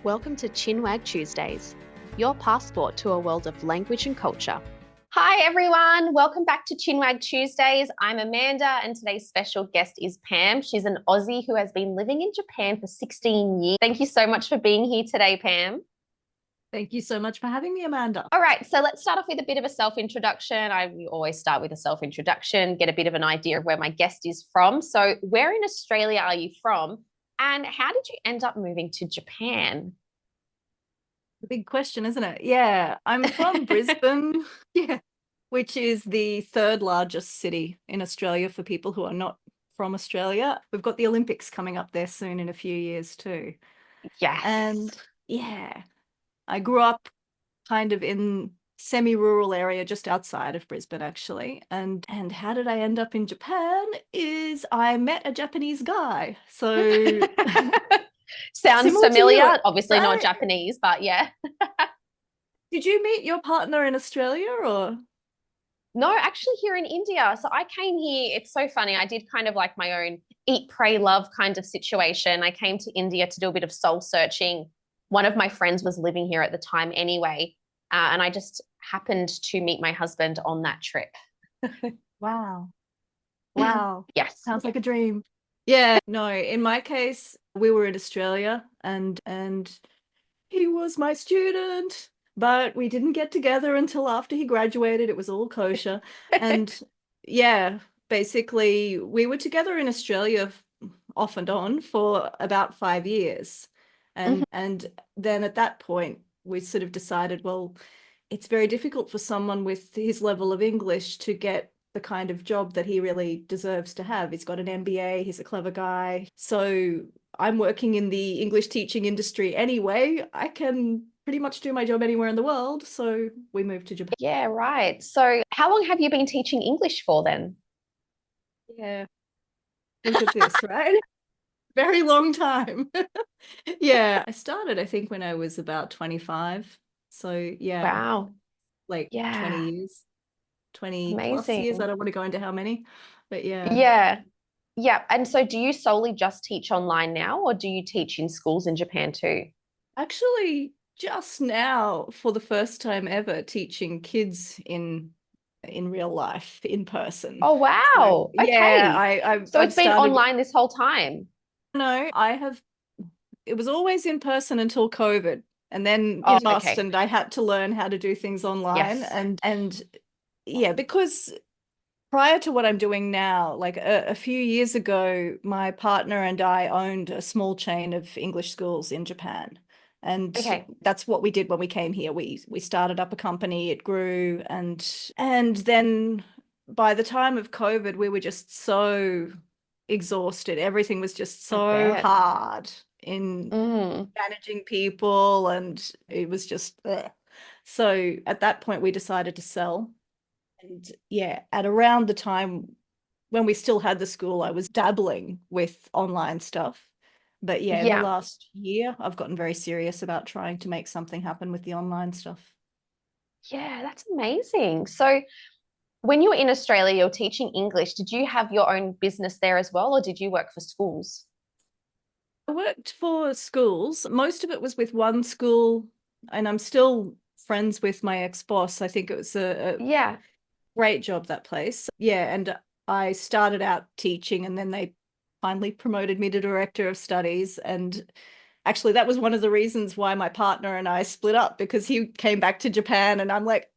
Welcome to Chinwag Tuesdays, your passport to a world of language and culture. Hi everyone, welcome back to Chinwag Tuesdays. I'm Amanda and today's special guest is Pam. She's an Aussie who has been living in Japan for 16 years. Thank you so much for being here today, Pam. Thank you so much for having me, Amanda. All right, so let's start off with a bit of a self-introduction. I always start with a self-introduction, get a bit of an idea of where my guest is from. So where in Australia are you from? And how did you end up moving to Japan? The big question, isn't it? Yeah, I'm from Brisbane, which is the third largest city in Australia for people who are not from Australia. We've got the Olympics coming up there soon in a few years too. Yes. And yeah, I grew up kind of in semi-rural area just outside of Brisbane actually. And how did I end up in Japan is I met a Japanese guy. So sounds similar to familiar. you, Obviously not right? Japanese, but yeah. Did you meet your partner in Australia or? No, actually here in India. So I came here. It's so funny. I did kind of like my own eat, pray, love kind of situation. I came to India to do a bit of soul searching. One of my friends was living here at the time anyway. And I just happened to meet my husband on that trip. Wow. Wow. Yes. Sounds like a dream. Yeah, no, in my case, we were in Australia and he was my student, but we didn't get together until after he graduated. It was all kosher. And yeah, basically we were together in Australia off and on for about 5 years. And then at that point we sort of decided, well, it's very difficult for someone with his level of English to get the kind of job that he really deserves to have. He's got an MBA, he's a clever guy. So I'm working in the English teaching industry anyway. I can pretty much do my job anywhere in the world. So we moved to Japan. Yeah, right. So how long have you been teaching English for then? Yeah. Look at this, right? Very long time. Yeah. I started, I think, when I was about 25. So yeah. Wow. Like Yeah. 20 years. 20 plus Amazing. years. I don't want to go into how many, but yeah. Yeah. Yeah. And so do you solely just teach online now, or do you teach in schools in Japan too? Actually, just now, for the first time ever, teaching kids in real life, in person. Oh, So wow. yeah, Okay. I've So it's been started. online this whole time. No, it was always in person until COVID, and then Oh, it must, okay. and I had to learn how to do things online. Yes. And yeah, because prior to what I'm doing now, like a few years ago, my partner and I owned a small chain of English schools in Japan. And Okay. that's what we did when we came here. We started up a company, it grew, and then by the time of COVID, we were just so exhausted. Everything was just I so bet. hard in managing people, and it was just ugh. So at that point, we decided to sell. And yeah, at around the time when we still had the school, I was dabbling with online stuff. But yeah, in the Yeah. last year, I've gotten very serious about trying to make something happen with the online stuff. Yeah, that's amazing. So when you were in Australia, you're teaching English. Did you have your own business there as well, or did you work for schools? I worked for schools. Most of it was with one school, and I'm still friends with my ex-boss. I think it was a Yeah. great job, that place. Yeah, and I started out teaching, and then they finally promoted me to director of studies. And actually, that was one of the reasons why my partner and I split up, because he came back to Japan, and I'm like,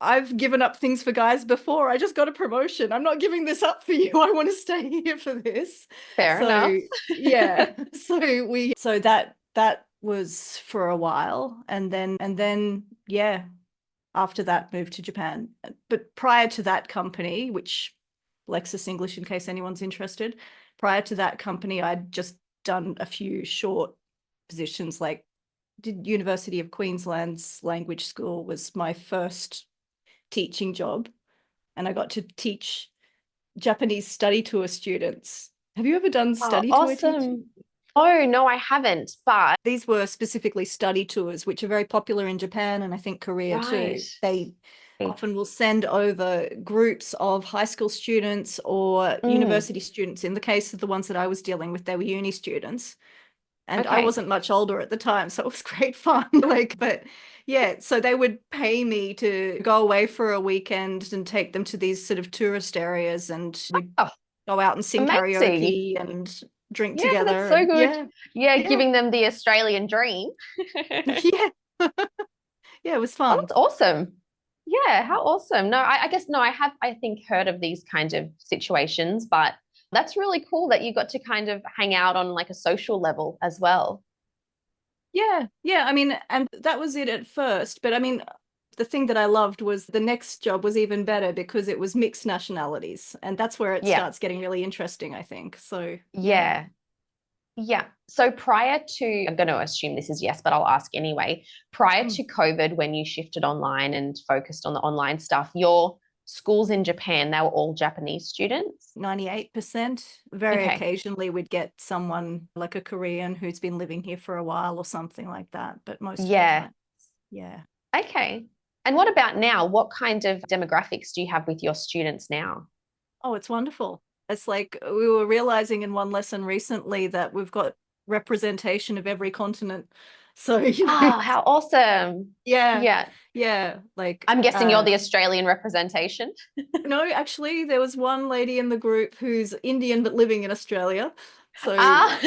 I've given up things for guys before. I just got a promotion. I'm not giving this up for you. I want to stay here for this. Fair enough. So yeah, so that was for a while, and then yeah, after that moved to Japan. But prior to that company, which Lexis English, in case anyone's interested, prior to that company, I'd just done a few short positions, like did University of Queensland's language school was my first teaching job, and I got to teach Japanese study tour students. Have you ever done Oh, study tour teaching? awesome. Oh, no, I haven't, but These were specifically study tours, which are very popular in Japan and I think Korea too. right. They often will send over groups of high school students or university students. In the case of the ones that I was dealing with, they were uni students. And I Okay. wasn't much older at the time, so it was great fun. But yeah, so they would pay me to go away for a weekend and take them to these sort of tourist areas, and we'd Oh, go out and sing amazing. karaoke and drink Yeah, that's together. so And good. yeah, Yeah, yeah, giving them the Australian dream. yeah, yeah, it was Oh, fun. that's awesome. Yeah, how awesome. No, I guess no, I have, I think, heard of these kind of situations, but that's really cool that you got to kind of hang out on like a social level as well. Yeah, yeah. I mean, and that was it at first. But I mean, the thing that I loved was the next job was even better because it was mixed nationalities. And that's where it Yeah. starts getting really interesting, I think. So, yeah. Yeah. Yeah. So prior to, I'm going to assume this is yes, but I'll ask anyway. Prior Mm. to COVID, when you shifted online and focused on the online stuff, your schools in Japan, they were all Japanese students? 98%. Very Okay. occasionally we'd get someone like a Korean who's been living here for a while or something like that. But most of the Yeah. time, yeah. Okay. And what about now? What kind of demographics do you have with your students now? Oh, it's wonderful. It's like we were realizing in one lesson recently that we've got representation of every continent. So, Oh, how awesome. yeah, Yeah. yeah. Like, I'm guessing you're the Australian representation. no, actually, there was one lady in the group who's Indian but living in Australia. So Ah,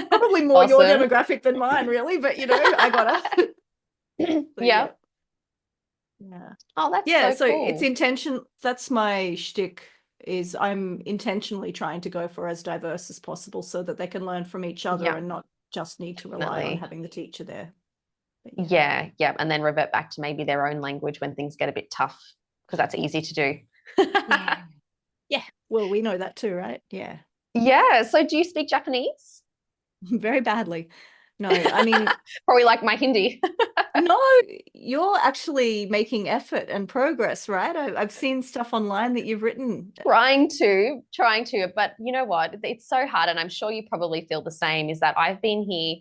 probably more your awesome. demographic than mine, really. But I got her. So Yeah. yeah, yeah. Oh, that's Yeah, so so it's cool. intention. That's my shtick. Is I'm intentionally trying to go for as diverse as possible so that they can learn from each other Yeah, and not just need to rely on definitely. having the teacher there. But yeah. Yeah, yeah. And then revert back to maybe their own language when things get a bit tough, because that's easy to do. Yeah. Yeah. Well, we know that too, right? Yeah. Yeah. So do you speak Japanese? Very badly. No, I mean, Probably like my Hindi. no, you're actually making effort and progress, right? I've seen stuff online that you've written. Trying to. But you know what? It's so hard. And I'm sure you probably feel the same is that I've been here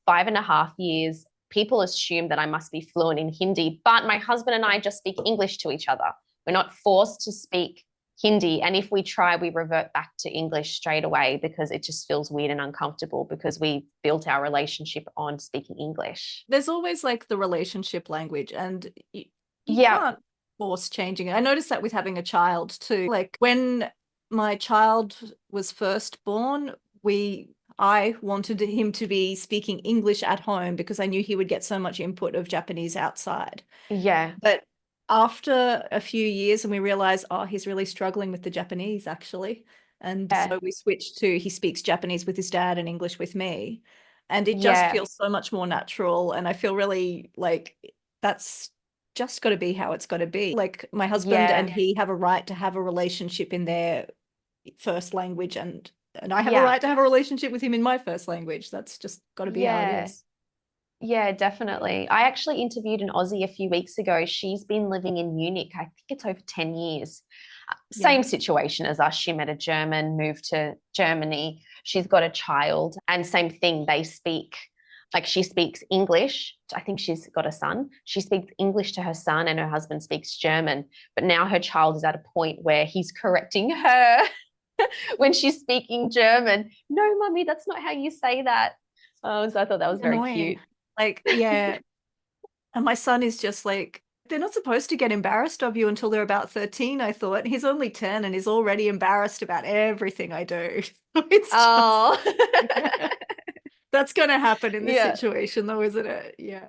5.5 years. People assume that I must be fluent in Hindi, but my husband and I just speak English to each other. We're not forced to speak Hindi. And if we try, we revert back to English straight away because it just feels weird and uncomfortable because we built our relationship on speaking English. There's always like the relationship language, and you Yeah. can't force changing it. I noticed that with having a child too. Like when my child was first born, I wanted him to be speaking English at home because I knew he would get so much input of Japanese outside. Yeah. But after a few years, and we realized, oh, he's really struggling with the Japanese actually. And Yeah. so we switched to he speaks Japanese with his dad and English with me. And it just Yeah. feels so much more natural. And I feel really like that's just got to be how it's got to be. Like my husband and Yeah. he have a right to have a relationship in their first language, and I have a Yeah. right to have a relationship with him in my first language. That's just got to be how it Yeah. is. Yeah, definitely. I actually interviewed an Aussie a few weeks ago. She's been living in Munich, I think it's over 10 years. Yeah. Same situation as us. She met a German, moved to Germany. She's got a child, and same thing. They speak, like she speaks English. I think she's got a son. She speaks English to her son, and her husband speaks German. But now her child is at a point where he's correcting her when she's speaking German. No, mummy, that's not how you say that. So I thought that was very Annoying. cute. Like, yeah. And my son is just like, they're not supposed to get embarrassed of you until they're about 13, I thought. He's only 10 and he's already embarrassed about everything I do. It's just, Oh, yeah. That's going to happen in this yeah. situation, though, isn't it? Yeah.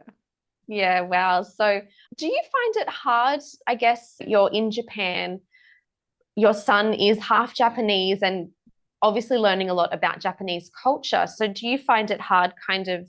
Yeah, wow. So, do you find it hard? I guess you're in Japan, your son is half Japanese and obviously learning a lot about Japanese culture. So, do you find it hard kind of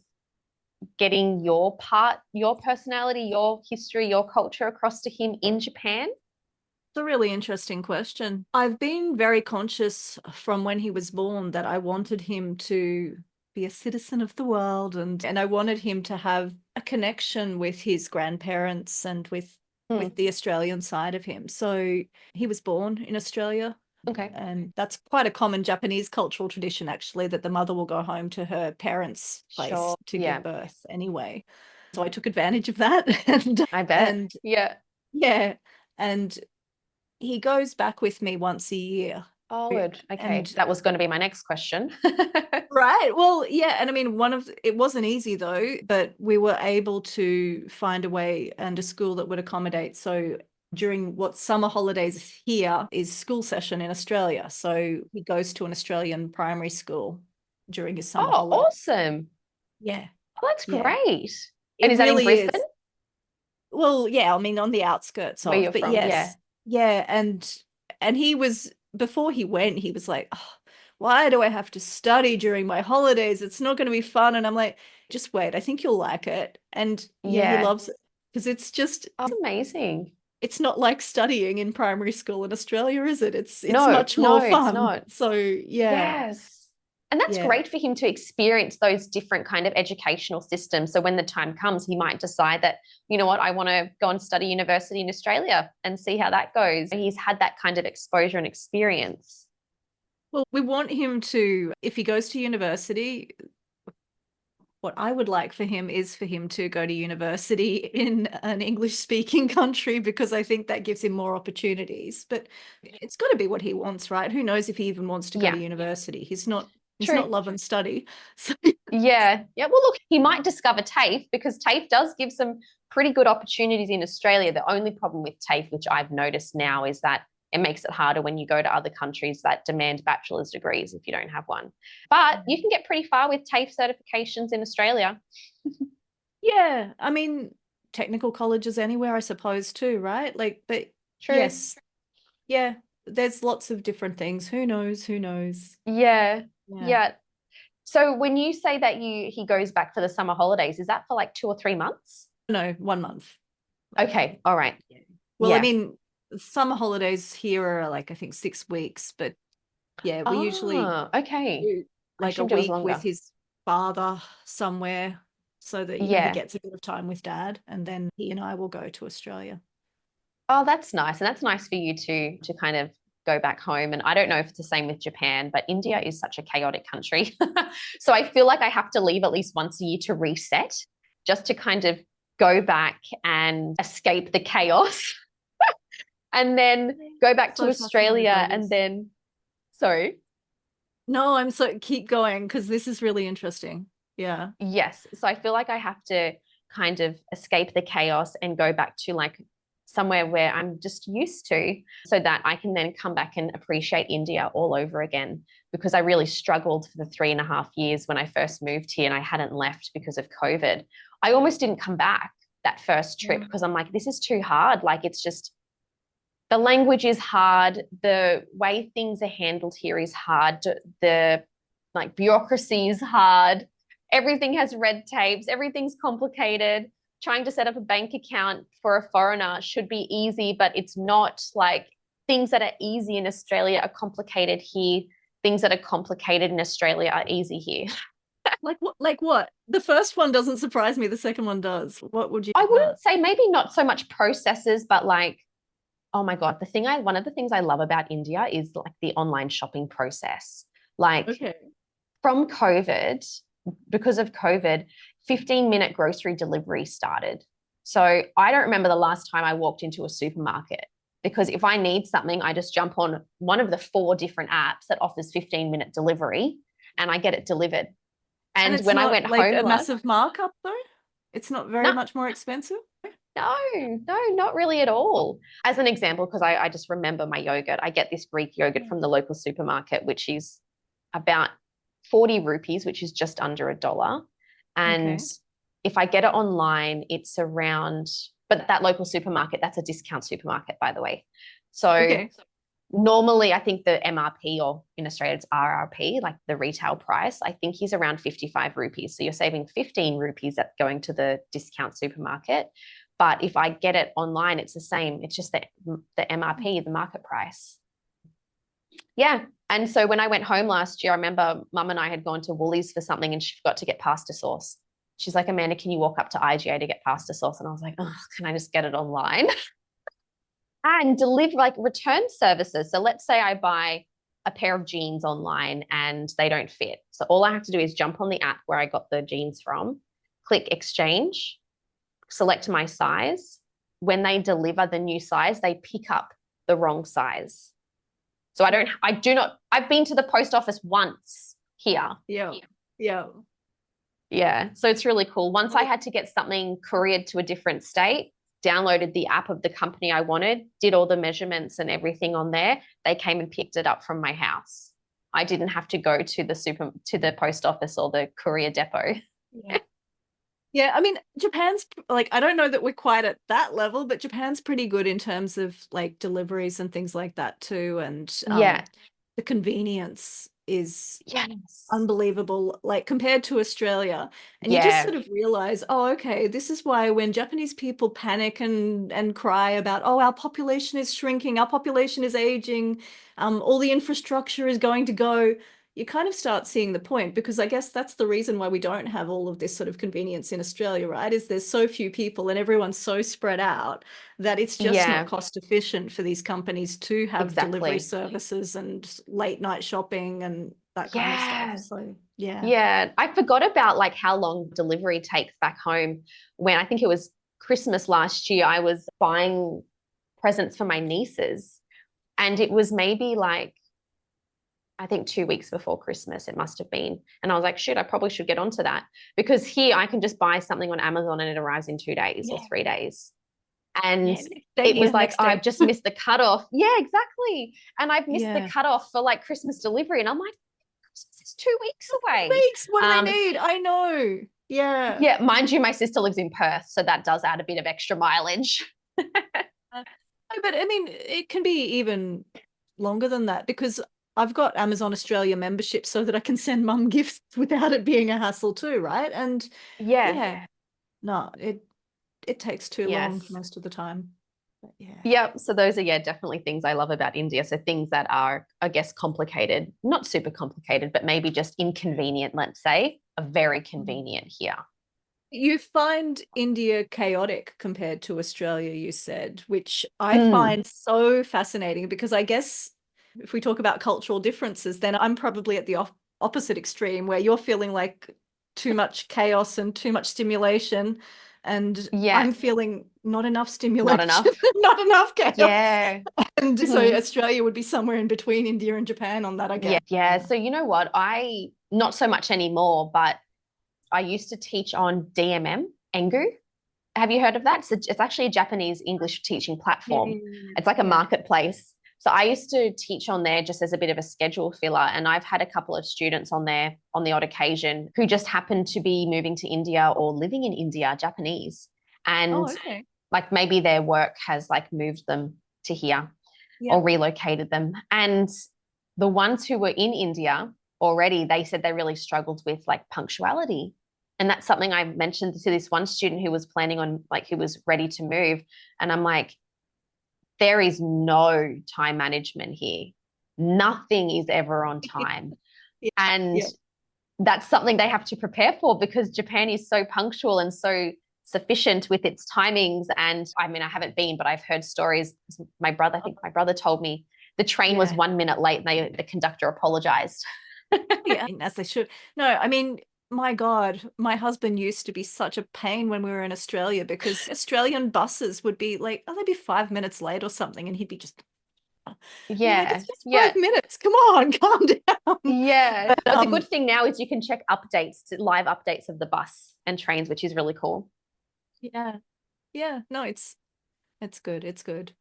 getting your part, your personality, your history, your culture across to him in Japan? It's a really interesting question. I've been very conscious from when he was born that I wanted him to be a citizen of the world, and I wanted him to have a connection with his grandparents and with Hmm. the Australian side of him. So he was born in Australia. Okay. And that's quite a common Japanese cultural tradition, actually, that the mother will go home to her parents' place Sure. to give Yeah, birth anyway. So I took advantage of that. and I bet. and Yeah. yeah. And he goes back with me once a year. Oh, good. Okay. And That was going to be my next question. right. Well, yeah. And I mean, it wasn't easy though, but we were able to find a way and a school that would accommodate. So during what summer holidays here is school session in Australia. So he goes to an Australian primary school during his summer Oh, holiday. awesome. Yeah. Oh, that's Yeah. great. And It is that in really Brisbane? is. Well, yeah, I mean on the outskirts Where of, you're but from? Yeah. yes. Yeah. And he was before he went, he was like, oh, why do I have to study during my holidays? It's not going to be fun. And I'm like, just wait, I think you'll like it. And yeah, he Yeah. loves it because Oh, that's amazing. it's not like studying in primary school in Australia, is it? It's No, much no, more it's fun. not. So yeah, Yes. And that's yeah. great for him to experience those different kind of educational systems. So when the time comes, he might decide that, you know what, I want to go and study university in Australia and see how that goes. He's had that kind of exposure and experience. Well, we want him to, if he goes to university, what I would like for him is for him to go to university in an English speaking country because I think that gives him more opportunities. But it's got to be what he wants, right? Who knows if he even wants to go to Yeah, university? He's not true. love and study. So Yeah. Yeah. Well, look, he might discover TAFE because TAFE does give some pretty good opportunities in Australia. The only problem with TAFE, which I've noticed now, is that it makes it harder when you go to other countries that demand bachelor's degrees if you don't have one. But you can get pretty far with TAFE certifications in Australia. yeah, I mean, technical colleges anywhere, I suppose, too, right? Like, but True. yes, yeah, there's lots of different things. Who knows? Who knows? Yeah. Yeah. Yeah. So when you say that he goes back for the summer holidays, is that for like 2 or 3 months? No, 1 month. Okay. All right. Well, I Yeah. mean, summer holidays here are like, I think 6 weeks, but yeah, we usually Oh, okay. do I like a assumed it was week with longer. his father somewhere so that, he Yeah. gets a bit of time with dad and then he and I will go to Australia. Oh, that's nice. And that's nice for you to kind of go back home. And I don't know if it's the same with Japan, but India is such a chaotic country. So I feel like I have to leave at least once a year to reset, just to kind of go back and escape the chaos and then go back to So fascinated by Australia and this. then sorry. No, I'm so keep going because this is really interesting. Yeah. Yes. So I feel like I have to kind of escape the chaos and go back to like somewhere where I'm just used to so that I can then come back and appreciate India all over again. Because I really struggled for the 3.5 years when I first moved here and I hadn't left because of COVID. I almost didn't come back that first trip because I'm like, this is too hard. Like, it's just the language is hard. The way things are handled here is hard. The like bureaucracy is hard. Everything has red tapes. Everything's complicated. Trying to set up a bank account for a foreigner should be easy, but it's not. Like, things that are easy in Australia are complicated here. Things that are complicated in Australia are easy here. Like what? Like what? The first one doesn't surprise me. The second one does. What would you? I wouldn't say maybe not so much processes, but like, oh my God, one of the things I love about India is like the online shopping process. Like, Okay. from COVID, because of COVID, 15-minute grocery delivery started. So I don't remember the last time I walked into a supermarket, because if I need something, I just jump on one of the 4 different apps that offers 15-minute delivery and I get it delivered. And And it's when I not went like home a last, massive markup though. It's not very no, much more expensive. no, no, not really at all. As an example, because I just remember my yogurt, I get this Greek yogurt from the local supermarket, which is about 40 rupees, which is just under $1. And Okay. if I get it online, it's around, but that local supermarket, that's a discount supermarket, by the way. So Okay. normally I think the MRP, or in Australia it's RRP, like the retail price, I think is around 55 rupees. So you're saving 15 rupees at going to the discount supermarket. But if I get it online, it's the same. It's just the MRP, the market price. Yeah. And so when I went home last year, I remember Mum and I had gone to Woolies for something and she forgot to get pasta sauce. She's like, Amanda, can you walk up to IGA to get pasta sauce? And I was like, oh, can I just get it online? And deliver, like, return services. So let's say I buy a pair of jeans online and they don't fit. So all I have to do is jump on the app where I got the jeans from, click exchange, select my size. When they deliver the new size, they pick up the wrong size. So I've been to the post office once here. Yeah. Yeah. Yeah. So it's really cool. Once I had to get something couriered to a different state, downloaded the app of the company I wanted, did all the measurements and everything on there. They came and picked it up from my house. I didn't have to go to the post office or the courier depot. Yeah. Yeah, I mean, Japan's like, I don't know that we're quite at that level, but Japan's pretty good in terms of like deliveries and things like that too. And Yeah. the convenience is Yes. unbelievable, like compared to Australia. And you just Yeah. sort of realize, oh, okay, this is why when Japanese people panic and cry about, oh, our population is shrinking, our population is aging, all the infrastructure is going to go, you kind of start seeing the point, because I guess that's the reason why we don't have all of this sort of convenience in Australia, right? Is there's so few people and everyone's so spread out that it's just not cost efficient for these companies to have delivery services and late night shopping and that kind of stuff. So yeah. Yeah. I forgot about like how long delivery takes back home. When I think it was Christmas last year, I was buying presents for my nieces, and it was maybe like, I think 2 weeks before Christmas, it must have been. And I was like, shoot, I probably should get onto that, because here I can just buy something on Amazon and it arrives in 2 days or 3 days. And it was like, I've just missed the cutoff. Yeah, exactly. And I've missed the cutoff for like Christmas delivery. And I'm like, Christmas is 2 weeks away. Weeks, what do they need? I know. Yeah. Yeah, mind you, my sister lives in Perth, so that does add a bit of extra mileage. But I mean, it can be even longer than that, because I've got Amazon Australia membership so that I can send mum gifts without it being a hassle too, right? And no, it takes too long most of the time. But Yep. So those are, definitely things I love about India. So things that are, I guess, complicated, not super complicated, but maybe just inconvenient, let's say, are very convenient here. You find India chaotic compared to Australia, you said, which I find so fascinating, because I guess if we talk about cultural differences, then I'm probably at the opposite extreme, where you're feeling like too much chaos and too much stimulation, and I'm feeling not enough stimulation, not enough chaos. Yeah. And so Australia would be somewhere in between India and Japan on that, I guess. Yeah. So you know what? Not so much anymore, but I used to teach on DMM, Engu. Have you heard of that? It's actually a Japanese English teaching platform. It's like a marketplace. So I used to teach on there just as a bit of a schedule filler. And I've had a couple of students on there on the odd occasion who just happen to be moving to India or living in India, Japanese. And like maybe their work has like moved them to here or relocated them. And the ones who were in India already, they said they really struggled with like punctuality. And that's something I mentioned to this one student who was planning on, like, who was ready to move. And I'm like, there is no time management here. Nothing is ever on time. And that's something they have to prepare for, because Japan is so punctual and so sufficient with its timings. And I mean, I haven't been, but I've heard stories. I think my brother told me the train was 1 minute late and the conductor apologized. As they should. No, I mean, my God, my husband used to be such a pain when we were in Australia, because Australian buses would be like, they'd be 5 minutes late or something, and he'd be just, like, it's just 5 minutes. Come on, calm down. Yeah. But the good thing now is you can check live updates of the bus and trains, which is really cool. Yeah. Yeah. No, it's good. It's good.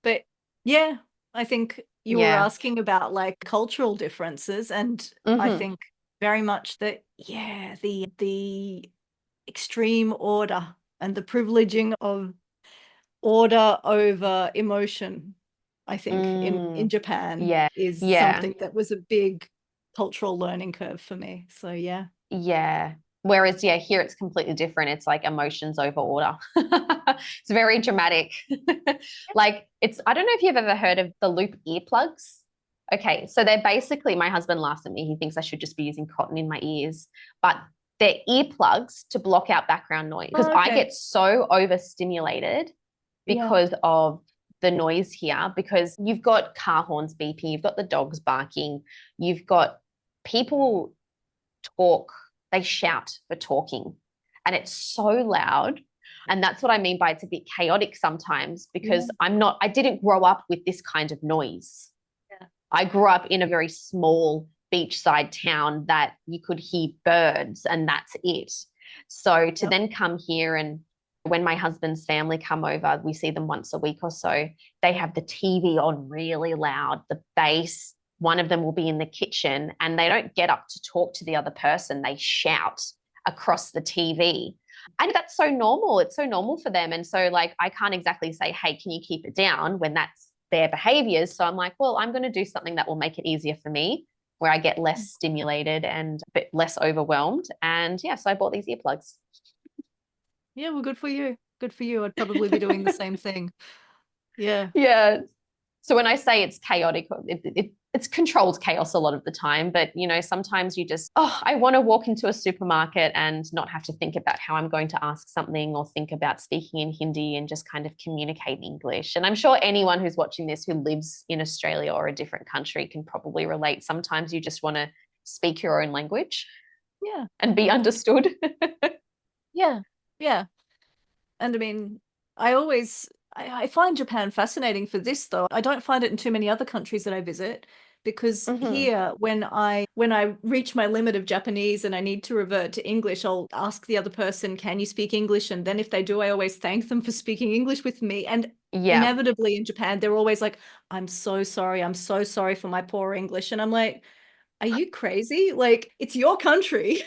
But yeah, I think you were asking about like cultural differences, and I think very much that the extreme order and the privileging of order over emotion, I think in Japan is something that was a big cultural learning curve for me. So yeah. Whereas here it's completely different. It's like emotions over order. It's very dramatic. Like, I don't know if you've ever heard of the loop earplugs. Okay, so they're basically, my husband laughs at me. He thinks I should just be using cotton in my ears, but they're earplugs to block out background noise, because I get so overstimulated because of the noise here, because you've got car horns beeping, you've got the dogs barking, you've got people talk, they shout for talking, and it's so loud. And that's what I mean by it's a bit chaotic sometimes, because I didn't grow up with this kind of noise. I grew up in a very small beachside town that you could hear birds and that's it. So to Yep. then come here, and when my husband's family come over, we see them once a week or so, they have the TV on really loud, the bass. One of them will be in the kitchen and they don't get up to talk to the other person. They shout across the TV. And that's so normal. It's so normal for them. And so, like, I can't exactly say, hey, can you keep it down when that's their behaviors? So I'm like, well, I'm going to do something that will make it easier for me, where I get less stimulated and a bit less overwhelmed. And yeah, so I bought these earplugs. Yeah, well, good for you. Good for you. I'd probably be doing the same thing. Yeah. Yeah. So when I say it's chaotic, it's controlled chaos a lot of the time. But, sometimes you just, I want to walk into a supermarket and not have to think about how I'm going to ask something or think about speaking in Hindi and just kind of communicate in English. And I'm sure anyone who's watching this who lives in Australia or a different country can probably relate. Sometimes you just want to speak your own language Yeah. and be understood. Yeah. Yeah. And I mean, I find Japan fascinating for this though. I don't find it in too many other countries that I visit because here when I reach my limit of Japanese and I need to revert to English, I'll ask the other person, can you speak English? And then if they do, I always thank them for speaking English with me. And Yeah. inevitably in Japan, they're always like, I'm so sorry. I'm so sorry for my poor English. And I'm like, are you crazy? Like, it's your country.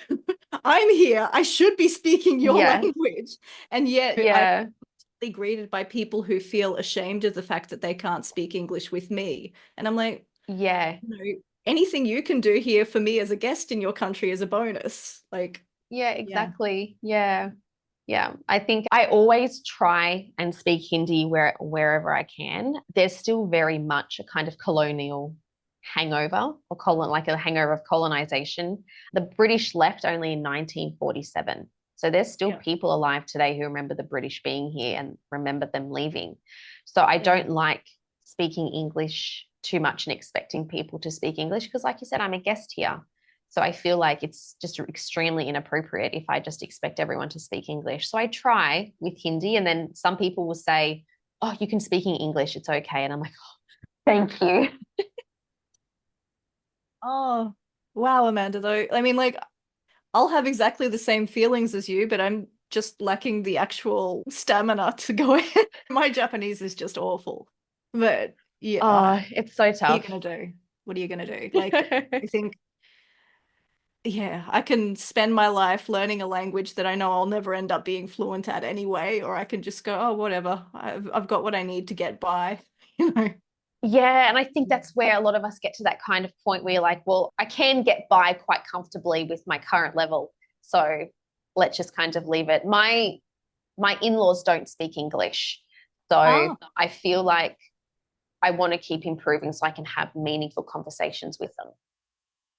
I'm here. I should be speaking your Yeah. language. And yet I'm Yeah. greeted by people who feel ashamed of the fact that they can't speak English with me. And I'm like, Yeah. anything you can do here for me as a guest in your country is a bonus. Like, Yeah, yeah. exactly. Yeah. Yeah. I think I always try and speak Hindi wherever I can. There's still very much a kind of colonial hangover or like a hangover of colonization. The British left only in 1947. So there's still Yeah. people alive today who remember the British being here and remember them leaving. So I don't like speaking English too much and expecting people to speak English because, like you said, I'm a guest here. So I feel like it's just extremely inappropriate if I just expect everyone to speak English. So I try with Hindi, and then some people will say, oh, you can speak in English, it's okay. And I'm like, oh, thank you. Oh, wow, Amanda, though. I mean, like, I'll have exactly the same feelings as you, but I'm just lacking the actual stamina to go ahead. My Japanese is just awful. But yeah, Oh, it's so what are you tough. gonna do? What are you gonna do? Like, I think, yeah, I can spend my life learning a language that I know I'll never end up being fluent at anyway, or I can just go, oh, whatever. I've got what I need to get by, you know. Yeah, and I think that's where a lot of us get to that kind of point where you're like, well, I can get by quite comfortably with my current level. So let's just kind of leave it. My in-laws don't speak English. So Ah, I feel like I want to keep improving so I can have meaningful conversations with them.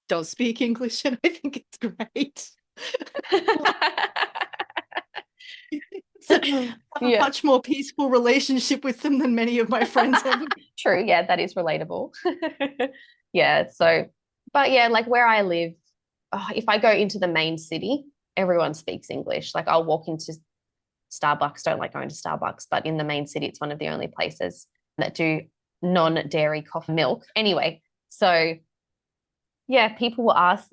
does speak English, and I think it's great. Have a Yeah, much more peaceful relationship with them than many of my friends have. true. Yeah, that is relatable. Yeah, so, but yeah, like where I live, if I go into the main city, everyone speaks English. Like I'll walk into Starbucks, don't like going to Starbucks, but in the main city, it's one of the only places that do non-dairy coffee milk. Anyway, so yeah, people will ask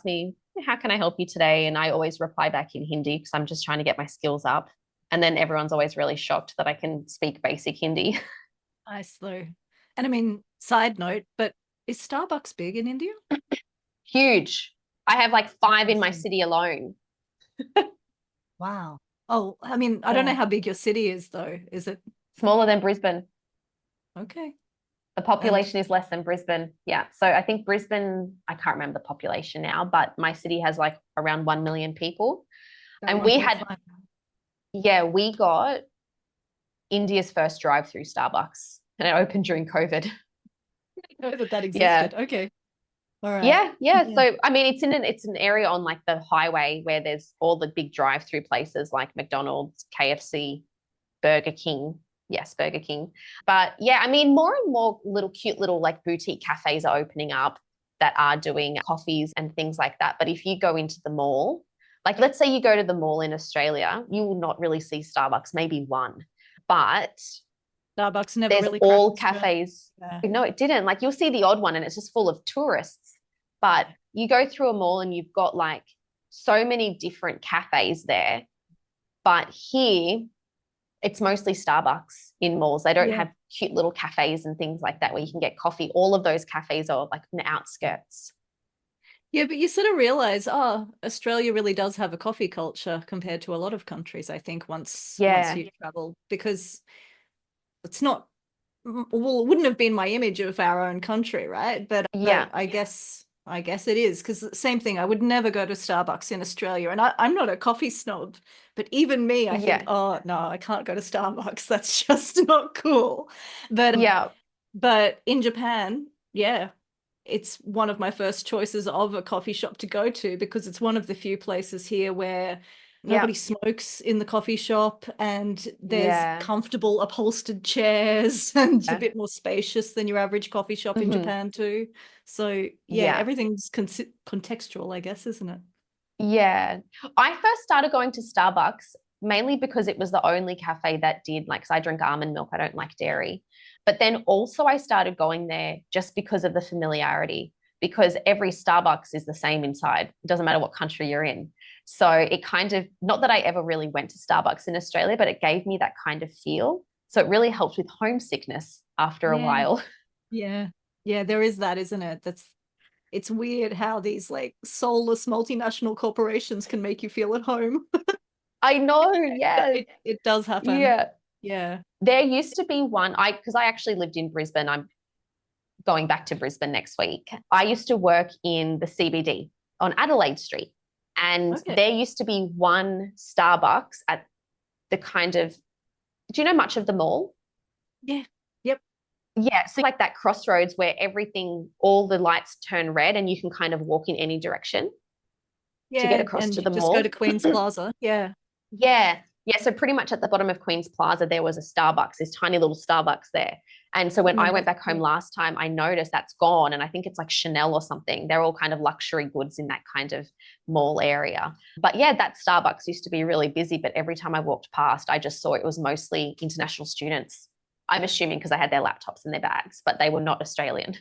me, how can I help you today? And I always reply back in Hindi because I'm just trying to get my skills up. And then everyone's always really shocked that I can speak basic Hindi. Nice though. And I mean, side note, but is Starbucks big in India? Huge. I have like 5 in my Awesome. city alone. Wow. Oh, I mean, I don't know Yeah. how big your city is though. Is it Smaller than Brisbane. okay? The And population is less than Brisbane. Yeah. So I think Brisbane, I can't remember the population now, but my city has like around 1 million people. about And we had, 1.5. yeah, we got India's first drive-through Starbucks and it opened during COVID. Know that that Yeah. existed. Okay. All right. Yeah, yeah. Yeah. So I mean, it's an area on like the highway where there's all the big drive-through places like McDonald's, KFC, Burger King. Yes, Burger King. But yeah, I mean, more and more little cute little like boutique cafes are opening up that are doing coffees and things like that. But if you go into the mall, like let's say you go to the mall in Australia, you will not really see Starbucks, maybe one. But Starbucks never There's really cracked all Australia. cafes. Yeah. No, it didn't. Like you'll see the odd one and it's just full of tourists. But you go through a mall and you've got like so many different cafes there. But here, it's mostly Starbucks in malls. They don't have cute little cafes and things like that where you can get coffee. All of those cafes are like in the outskirts. Yeah, but you sort of realize, oh, Australia really does have a coffee culture compared to a lot of countries, I think, once you travel, because it's not, well, it wouldn't have been my image of our own country, right? But I guess it is, because the same thing, I would never go to Starbucks in Australia, and I'm not a coffee snob, but even me, I think, oh no, I can't go to Starbucks. That's just not cool. But in Japan, it's one of my first choices of a coffee shop to go to, because it's one of the few places here where nobody smokes in the coffee shop, and there's comfortable upholstered chairs, and it's a bit more spacious than your average coffee shop in Japan too. So everything's contextual, I guess, isn't it? Yeah. I first started going to Starbucks mainly because it was the only cafe that did, like, 'cause I drink almond milk, I don't like dairy. But then also I started going there just because of the familiarity, because every Starbucks is the same inside. It doesn't matter what country you're in. So it kind of, not that I ever really went to Starbucks in Australia, but it gave me that kind of feel. So it really helped with homesickness after a while. Yeah. Yeah, there is that, isn't it? It's weird how these like soulless multinational corporations can make you feel at home. I know, yeah. It does happen. Yeah. Yeah. There used to be one, because I actually lived in Brisbane. I'm going back to Brisbane next week. I used to work in the CBD on Adelaide Street. And there used to be one Starbucks at the kind of, do you know much of the mall? Yeah. Yep. Yeah. So like that crossroads where everything, all the lights turn red and you can kind of walk in any direction to get across to the just mall. go to Queen's Plaza. Yeah. Yeah. Yeah. So pretty much at the bottom of Queen's Plaza, there was a Starbucks, this tiny little Starbucks there. And so when I went back home last time, I noticed that's gone. And I think it's like Chanel or something. They're all kind of luxury goods in that kind of mall area. But yeah, that Starbucks used to be really busy. But every time I walked past, I just saw it was mostly international students. I'm assuming because they had their laptops in their bags, but they were not Australian.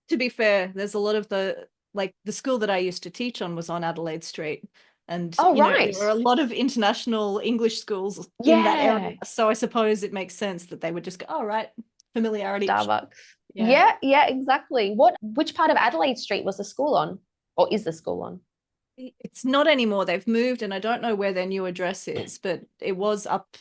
To be fair, there's a lot of the school that I used to teach on was on Adelaide Street. And there are a lot of international English schools in that area. So I suppose it makes sense that they would just go, oh, right, familiarity. Starbucks. Yeah, exactly. Which part of Adelaide Street was the school on, or is the school on? It's not anymore. They've moved, and I don't know where their new address is, but it was up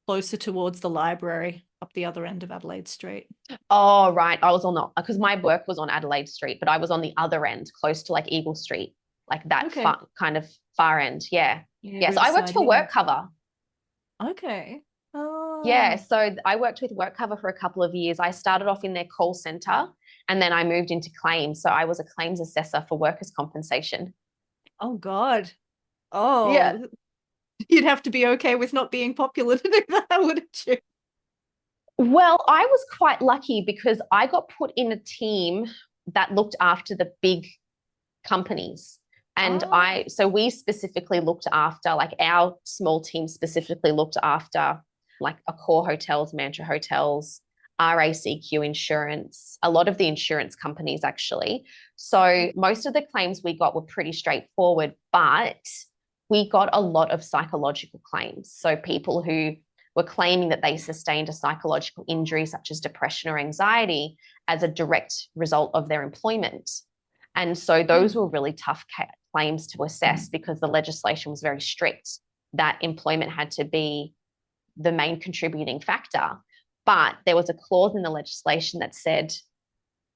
closer towards the library, up the other end of Adelaide Street. Oh, right. I was on because my work was on Adelaide Street, but I was on the other end, close to like Eagle Street, like that kind of far end. Yeah. So I worked for WorkCover. Okay. Oh. Yeah. So I worked with WorkCover for a couple of years. I started off in their call center, and then I moved into claims. So I was a claims assessor for workers' compensation. Oh, God. Oh. Yeah. You'd have to be okay with not being popular to do that, wouldn't you? Well, I was quite lucky because I got put in a team that looked after the big companies. And so we specifically looked after, like our small team specifically looked after like Accor Hotels, Mantra Hotels, RACQ Insurance, a lot of the insurance companies actually. So most of the claims we got were pretty straightforward, but we got a lot of psychological claims. So people who were claiming that they sustained a psychological injury such as depression or anxiety as a direct result of their employment. And so those were really tough claims to assess because the legislation was very strict that employment had to be the main contributing factor. But there was a clause in the legislation that said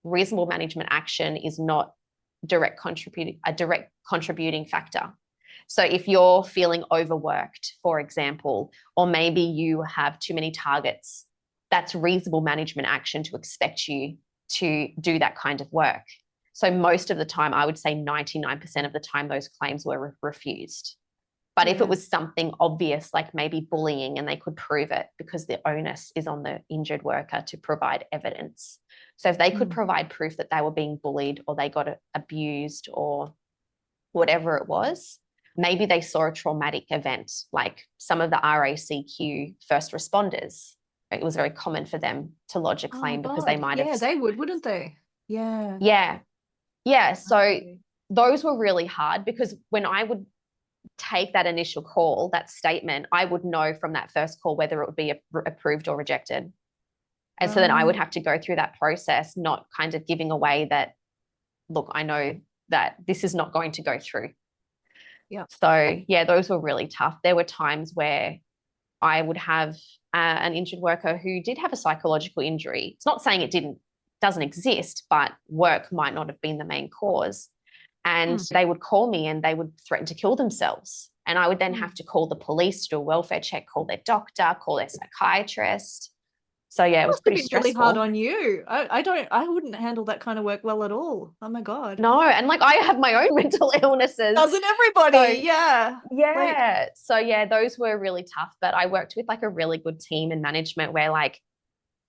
reasonable management action is not a direct contributing factor. So if you're feeling overworked, for example, or maybe you have too many targets, that's reasonable management action to expect you to do that kind of work. So most of the time, I would say 99% of the time, those claims were refused. But if it was something obvious, like maybe bullying, and they could prove it because the onus is on the injured worker to provide evidence. So if they could provide proof that they were being bullied or they got abused or whatever it was, maybe they saw a traumatic event, like some of the RACQ first responders. it was very common for them to lodge a Oh claim because they God. might Yeah, have. they would, wouldn't they? Yeah. Yeah. Yeah. So Okay. those were really hard because when I would take that initial call, that statement, I would know from that first call whether it would be approved or rejected. And so then I would Right. have to go through that process, not kind of giving away that, look, I know that this is not going to go through. Yeah. So yeah, those were really tough. There were times where I would have an injured worker who did have a psychological injury. It's not saying it doesn't exist, but work might not have been the main cause. And they would call me and they would threaten to kill themselves. And I would then have to call the police to do a welfare check, call their doctor, call their psychiatrist. So yeah, it was Must have pretty been really hard stressful. on you. I wouldn't handle that kind of work well at all. Oh my God. No, and like I have my own mental illnesses. Doesn't everybody? So Yeah. Like, yeah. So yeah, those were really tough. But I worked with like a really good team and management where like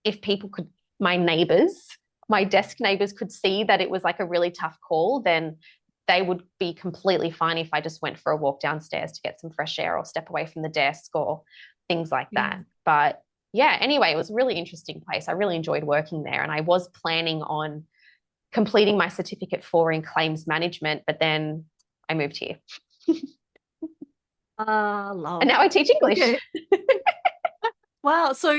if people could, my neighbors, my desk neighbors could see that it was like a really tough call, then they would be completely fine if I just went for a walk downstairs to get some fresh air or step away from the desk or things like that. yeah. But yeah, anyway, it was a really interesting place. I really enjoyed working there. And I was planning on completing my certificate 4 in claims management, but then I moved here. Love. And now I teach English. Okay. Wow. So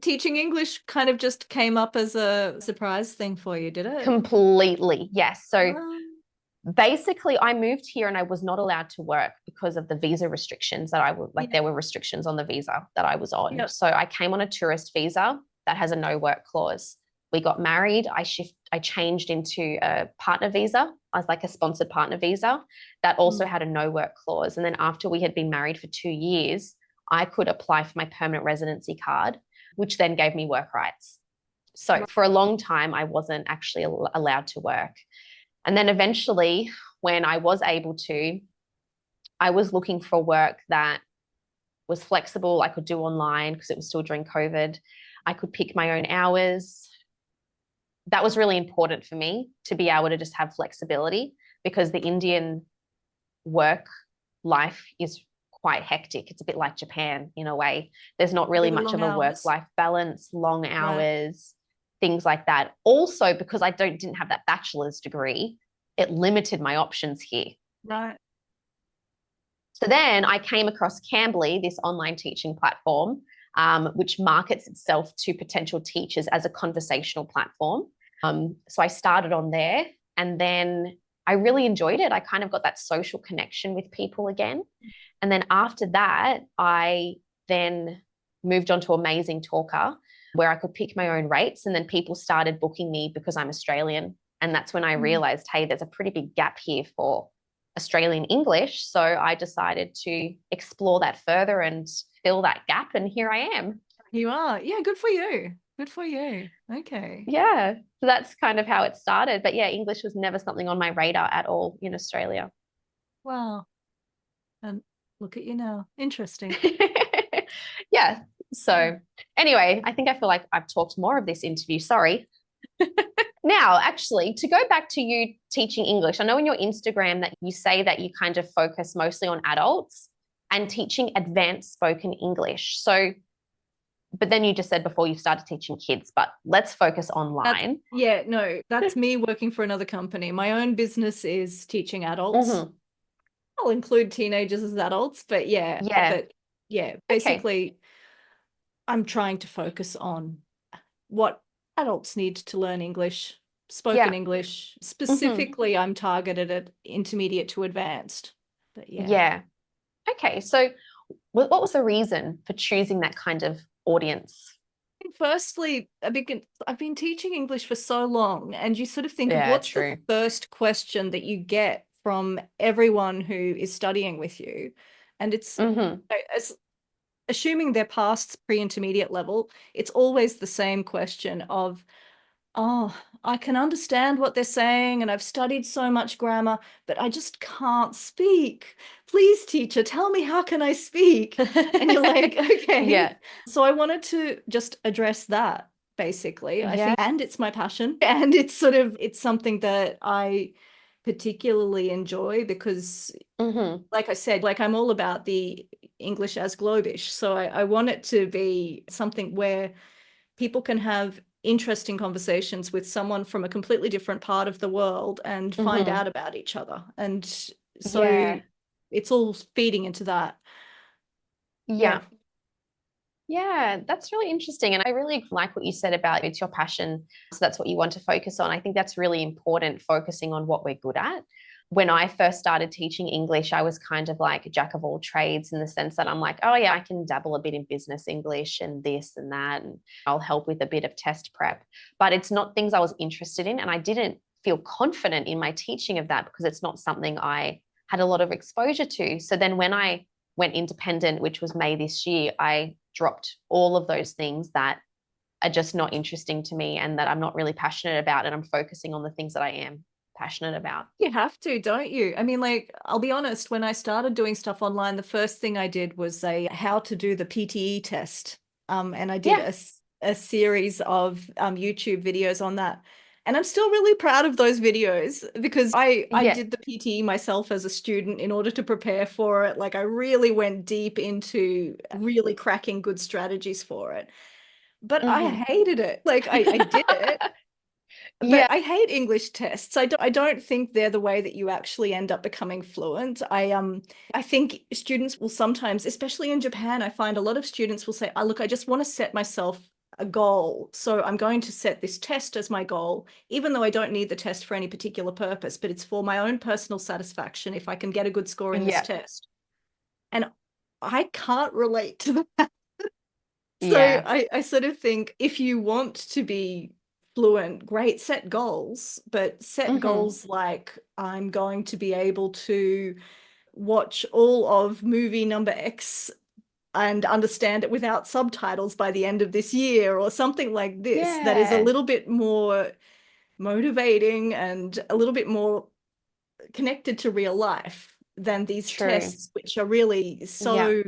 teaching English kind of just came up as a surprise thing for you, did it? Completely. Yes. So Wow. basically I moved here and I was not allowed to work because of the visa restrictions that I would like. There were restrictions on the visa that I was on. Yep. So I came on a tourist visa that has a no work clause. We got married. I changed into a partner visa. I was like a sponsored partner visa that also had a no work clause. And then after we had been married for 2 years, I could apply for my permanent residency card, which then gave me work rights. So for a long time, I wasn't actually allowed to work. And then eventually, when I was able to, I was looking for work that was flexible. I could do online because it was still during COVID. I could pick my own hours. That was really important for me to be able to just have flexibility because the Indian work life is quite hectic. It's a bit like Japan in a way. There's not really much of a work-life balance, long hours, things like that. Also, because I didn't have that bachelor's degree, it limited my options here. Right. So then I came across Cambly, this online teaching platform, which markets itself to potential teachers as a conversational platform. So I started on there and then I really enjoyed it. I kind of got that social connection with people again. And then after that, I then moved on to Amazing Talker, where I could pick my own rates. And then people started booking me because I'm Australian. And that's when I realized, hey, there's a pretty big gap here for Australian English. So I decided to explore that further and fill that gap. And here I am. You are. Yeah, good for you. Good for you. Okay. Yeah. So that's kind of how it started. But yeah, English was never something on my radar at all in Australia. Wow. And look at you now. Interesting. Yeah. So anyway, I think I feel like I've talked more of this interview. Sorry. Now, actually, to go back to you teaching English, I know in your Instagram that you say that you kind of focus mostly on adults and teaching advanced spoken English. So, but then you just said before you started teaching kids, but let's focus online. That's me working for another company. My own business is teaching adults. Mm-hmm. I'll include teenagers as adults, but basically I'm trying to focus on what adults need to learn English, spoken English. Specifically, I'm targeted at intermediate to advanced. But yeah. Okay. So what was the reason for choosing that kind of audience? Firstly, I've been teaching English for so long, and you sort of think of what's the first question that you get from everyone who is studying with you. And it's as assuming they're past pre-intermediate level, it's always the same question of, oh, I can understand what they're saying and I've studied so much grammar, but I just can't speak. Please, teacher, tell me, how can I speak? And you're like, okay. Yeah. So I wanted to just address that, basically. I think, and it's my passion, and it's something that I particularly enjoy because, like I said, like I'm all about the English as Globish. So I want it to be something where people can have interesting conversations with someone from a completely different part of the world and find Mm-hmm. out about each other. And so Yeah. it's all feeding into that. Yeah. Yeah. Yeah, that's really interesting. And I really like what you said about it's your passion. So that's what you want to focus on. I think that's really important, focusing on what we're good at. When I first started teaching English, I was kind of like a jack of all trades in the sense that I'm like, oh, yeah, I can dabble a bit in business English and this and that. And I'll help with a bit of test prep. But it's not things I was interested in. And I didn't feel confident in my teaching of that because it's not something I had a lot of exposure to. So then when I went independent, which was May this year, I dropped all of those things that are just not interesting to me and that I'm not really passionate about. And I'm focusing on the things that I am passionate about. You have to, don't you? I mean, like, I'll be honest, when I started doing stuff online, the first thing I did was a how to do the PTE test. And I did Yeah. a series of YouTube videos on that. And I'm still really proud of those videos because I Yeah. did the PTE myself as a student in order to prepare for it. Like I really went deep into really cracking good strategies for it. But I Mm-hmm. hated it. Like I did it, but Yeah. I hate English tests. I don't think they're the way that you actually end up becoming fluent. I think students will sometimes, especially in Japan, I find a lot of students will say, "Oh, look, I just want to set myself a goal. So I'm going to set this test as my goal, even though I don't need the test for any particular purpose, but it's for my own personal satisfaction if I can get a good score in this Yeah. test." And I can't relate to that. So Yeah. I sort of think if you want to be fluent, great, set goals, but set Mm-hmm. goals like I'm going to be able to watch all of movie number X and understand it without subtitles by the end of this year, or something like this that is a Yeah. little bit more motivating and a little bit more connected to real life than these True. tests, which are really Yeah. so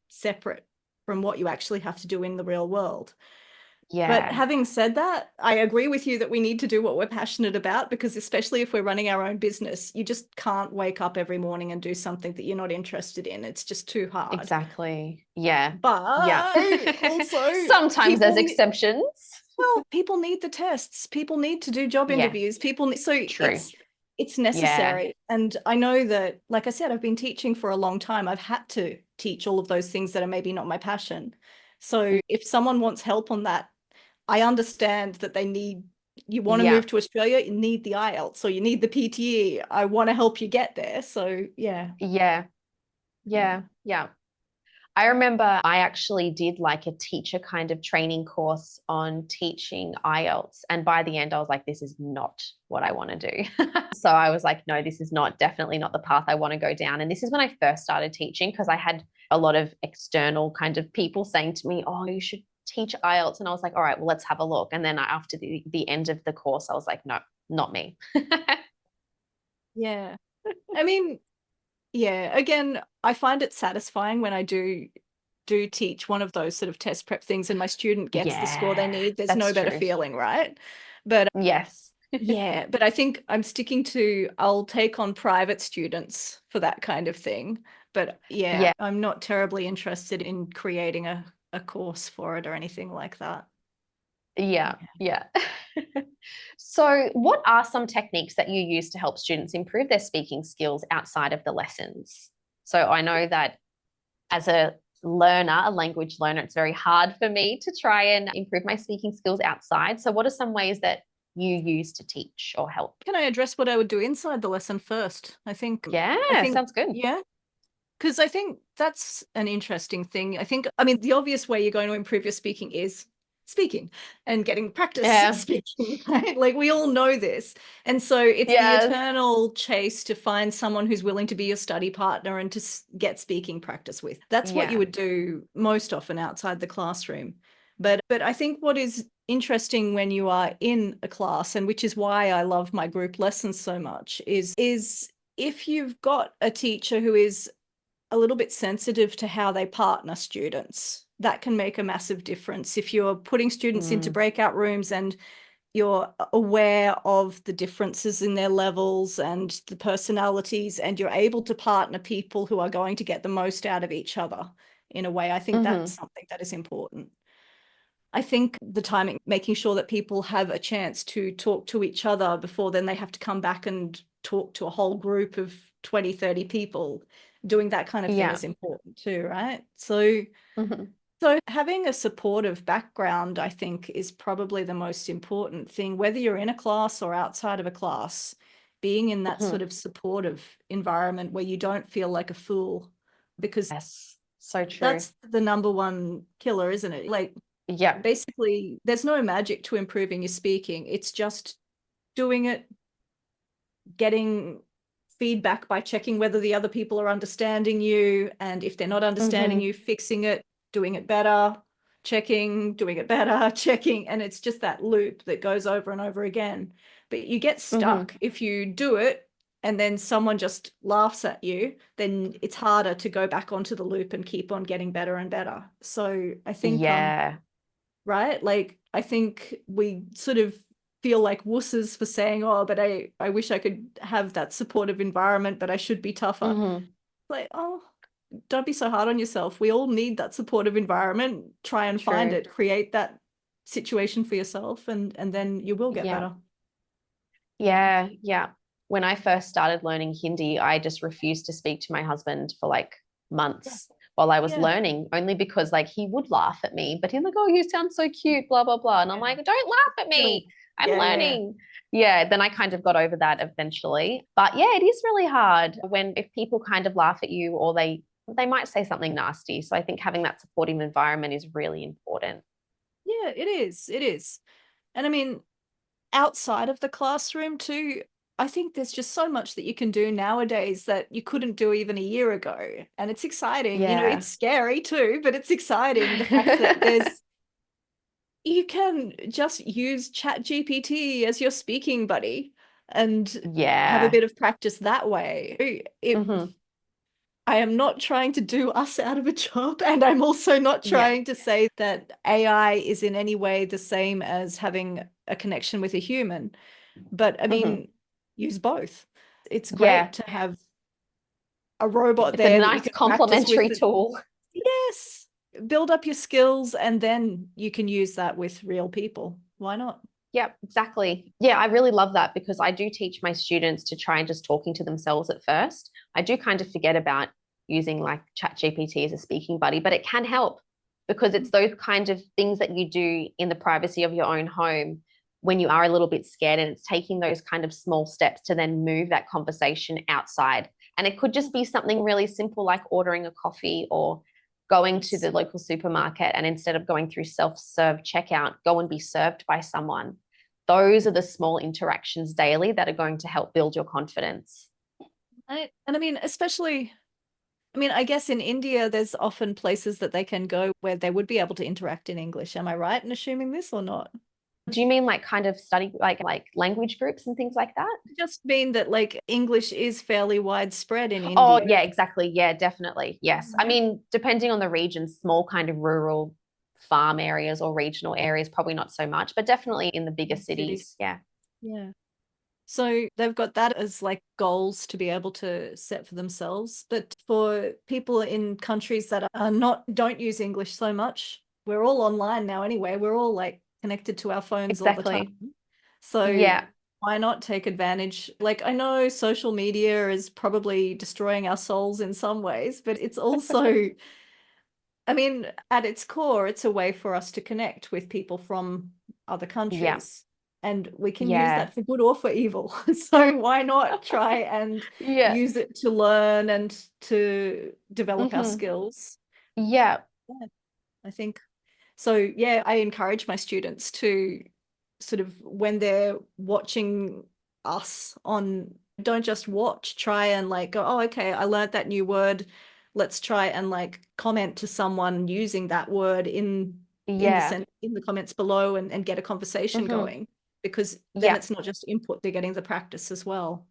separate from what you actually have to do in the real world. But Yeah. having said that, I agree with you that we need to do what we're passionate about, because especially if we're running our own business, you just can't wake up every morning and do something that you're not interested in. It's just too hard. Exactly. Yeah. Yeah. But also Sometimes there's people exceptions. well, people need the tests. People need to do job Yeah. interviews. So True. it's Yeah. necessary. And I know that, like I said, I've been teaching for a long time. I've had to teach all of those things that are maybe not my passion. So if someone wants help on that, I understand that you want to Yeah. move to Australia, you need the IELTS or you need the PTE. I want to help you get there. So yeah. Yeah. Yeah. Yeah. Yeah. I remember I actually did like a teacher kind of training course on teaching IELTS. And by the end, I was like, this is not what I want to do. So I was like, no, this is definitely not the path I want to go down. And this is when I first started teaching, because I had a lot of external kind of people saying to me, oh, you should teach IELTS. And I was like, all right, well, let's have a look. And then after the end of the course, I was like, no, not me. Yeah. I mean, yeah, again, I find it satisfying when I do teach one of those sort of test prep things and my student gets the score they Yeah, need. There's no that's better true. feeling, right? But Yes. yeah, but I think I'm sticking to I'll take on private students for that kind of thing. But yeah, Yeah. I'm not terribly interested in creating a course for it or anything like that. Yeah, yeah. So, what are some techniques that you use to help students improve their speaking skills outside of the lessons? So, I know that as a learner, a language learner, it's very hard for me to try and improve my speaking skills outside. So, what are some ways that you use to teach or help? Can I address what I would do inside the lesson first? I Yeah, think sounds good. yeah, because I think that's an interesting thing. I mean, the obvious way you're going to improve your speaking is speaking and getting practice Yeah. speaking, right? Like we all know this. And so it's the Yes. eternal chase to find someone who's willing to be your study partner and to get speaking practice with. That's what you Yeah. would do most often outside the classroom. But I think what is interesting when you are in a class, and which is why I love my group lessons so much, is if you've got a teacher who is a little bit sensitive to how they partner students, that can make a massive difference. If you're putting students into Mm, breakout rooms and you're aware of the differences in their levels and the personalities, and you're able to partner people who are going to get the most out of each other in a way. I think that's something that is important. I think the timing, making sure that people have a chance to talk to each other before then they have to come back and talk to a whole group of 20, 30 people, doing that kind of thing is important too, right? So having a supportive background, I think, is probably the most important thing, whether you're in a class or outside of a class, being in that sort of supportive environment where you don't feel like a fool, because Yes, so true. that's the number one killer, isn't it? Like, basically, there's no magic to improving your speaking. It's just doing it, getting feedback by checking whether the other people are understanding you. And if they're not understanding you, fixing it, doing it better, checking, doing it better, checking. And it's just that loop that goes over and over again. But you get stuck if you do it and then someone just laughs at you, then it's harder to go back onto the loop and keep on getting better and better. So I think, right? Like, I think we sort of feel like wusses for saying, oh, but I wish I could have that supportive environment, but I should be tougher. Like, oh, don't be so hard on yourself. We all need that supportive environment. Try and find it, create that situation for yourself, and then you will get better. Yeah. When I first started learning Hindi, I just refused to speak to my husband for like months while I was learning, only because like he would laugh at me, but he's like, oh, you sound so cute, blah, blah, blah. And I'm like, don't laugh at me. I'm learning. Then I kind of got over that eventually. But yeah, it is really hard when if people kind of laugh at you or they might say something nasty. So I think having that supportive environment is really important. Yeah, it is. It is. And I mean, outside of the classroom too, I think there's just so much that you can do nowadays that you couldn't do even a year ago. And it's exciting. You know, it's scary too, but it's exciting. The fact that you can just use ChatGPT as your speaking buddy and have a bit of practice that way. I am not trying to do us out of a job, and I'm also not trying to say that AI is in any way the same as having a connection with a human. But I mean, use both. It's great to have a robot there. It's a nice complementary tool. Yes. Build up your skills, and then you can use that with real people. Why not? Yep, exactly. Yeah, I really love that because I do teach my students to try and just talking to themselves at first. I do kind of forget about using like ChatGPT as a speaking buddy, but it can help because it's those kind of things that you do in the privacy of your own home when you are a little bit scared, and it's taking those kind of small steps to then move that conversation outside. And it could just be something really simple like ordering a coffee or going to the local supermarket, and instead of going through self-serve checkout, go and be served by someone. Those are the small interactions daily that are going to help build your confidence. And I mean, especially, I mean, I guess in India, there's often places that they can go where they would be able to interact in English. Am I right in assuming this or not? Do you mean like kind of study like language groups and things like that? I just mean that like English is fairly widespread in India. Oh, yeah, exactly. Yeah, definitely. Yes. I mean, depending on the region, small kind of rural farm areas or regional areas, probably not so much, but definitely in the bigger cities. Yeah. Yeah. So they've got that as like goals to be able to set for themselves. But for people in countries that are don't use English so much, we're all online now anyway. We're all like connected to our phones all the time. So why not take advantage? Like, I know social media is probably destroying our souls in some ways, but it's also, I mean, at its core, it's a way for us to connect with people from other countries. And we can use that for good or for evil. So why not try and use it to learn and to develop our skills? Yeah. I think so. Yeah, I encourage my students to sort of, when they're watching us on, don't just watch, try and like go, oh, okay, I learned that new word. Let's try and like comment to someone using that word in the comments below and get a conversation going, because then it's not just input, they're getting the practice as well.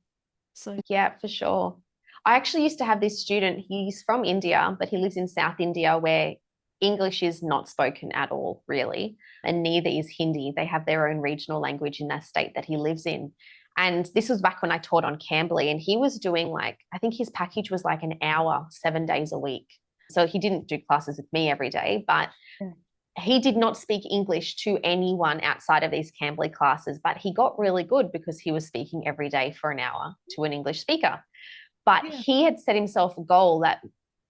So yeah, for sure. I actually used to have this student, he's from India, but he lives in South India, where English is not spoken at all, really, and neither is Hindi. They have their own regional language in that state that he lives in. And this was back when I taught on Cambly, and he was doing like, I think his package was like an hour, 7 days a week. So he didn't do classes with me every day, but he did not speak English to anyone outside of these Cambly classes, but he got really good because he was speaking every day for an hour to an English speaker. But he had set himself a goal that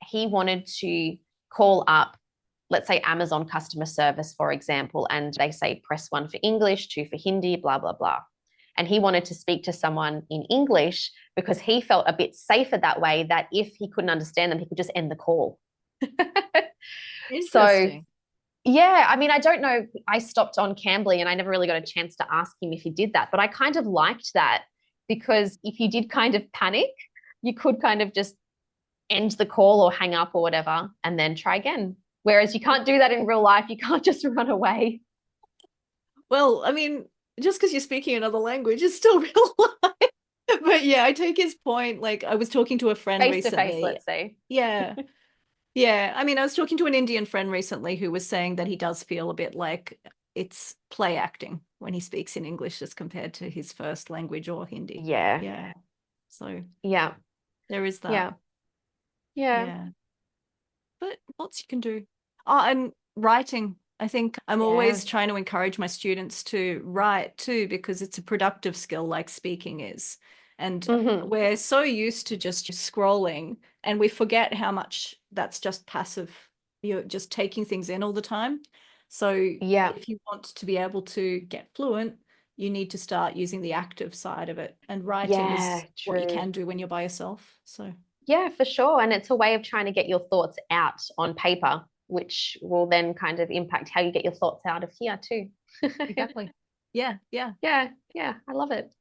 he wanted to call up, let's say, Amazon customer service, for example, and they say press 1 for English, 2 for Hindi, blah, blah, blah. And he wanted to speak to someone in English because he felt a bit safer that way, that if he couldn't understand them, he could just end the call. Interesting. So, yeah, I mean, I don't know. I stopped on Cambly and I never really got a chance to ask him if he did that, but I kind of liked that, because if you did kind of panic, you could kind of just end the call or hang up or whatever and then try again. Whereas you can't do that in real life. You can't just run away. Well, I mean, just because you're speaking another language is still real life. But yeah, I take his point. Like, I was talking to a friend Face to face, recently. let's say. Yeah. Yeah. I mean, I was talking to an Indian friend recently who was saying that he does feel a bit like it's play acting when he speaks in English as compared to his first language or Hindi. Yeah. Yeah. So Yeah. there is that. Yeah. Yeah. Yeah. But lots you can do. Oh, and writing. I think I'm always trying to encourage my students to write too, because it's a productive skill like speaking is. And we're so used to just scrolling, and we forget how much that's just passive. You're just taking things in all the time. So if you want to be able to get fluent, you need to start using the active side of it. And writing is what you can do when you're by yourself. So yeah, for sure. And it's a way of trying to get your thoughts out on paper, which will then kind of impact how you get your thoughts out of here too. exactly. Yeah. I love it.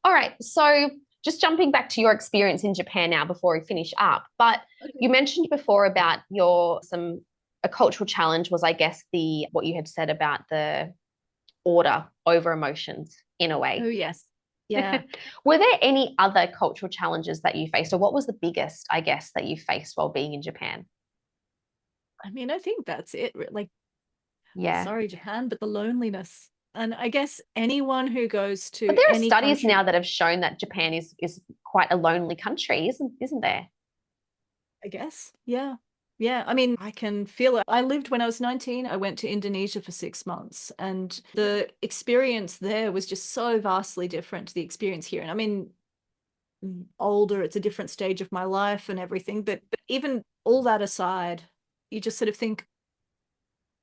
All right. So just jumping back to your experience in Japan now before we finish up. But you mentioned before about a cultural challenge was, I guess, what you had said about the order over emotions in a way. Oh, yes. Yeah. Were there any other cultural challenges that you faced, or what was the biggest, I guess, that you faced while being in Japan? I mean, I think that's it. Like, yeah. Sorry, Japan, but the loneliness. And I guess anyone who goes to But there are any studies country, now that have shown that Japan is quite a lonely country, isn't there? I guess. Yeah. Yeah. I mean, I can feel it. I lived when I was 19. I went to Indonesia for 6 months, and the experience there was just so vastly different to the experience here. And I mean, older, it's a different stage of my life and everything. But even all that aside, you just sort of think,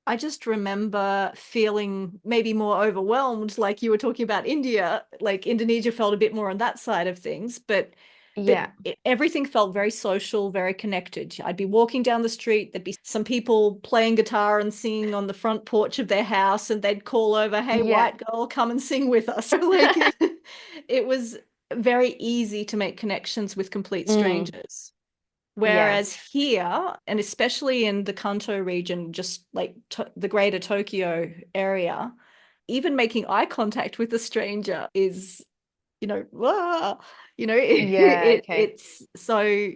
I just remember feeling maybe more overwhelmed, like you were talking about India, like Indonesia felt a bit more on that side of things, but everything felt very social, very connected. I'd be walking down the street, there'd be some people playing guitar and singing on the front porch of their house, and they'd call over, hey, white girl, come and sing with us. Like it was very easy to make connections with complete strangers. Whereas here, and especially in the Kanto region, just like the greater Tokyo area, even making eye contact with a stranger is, it's so.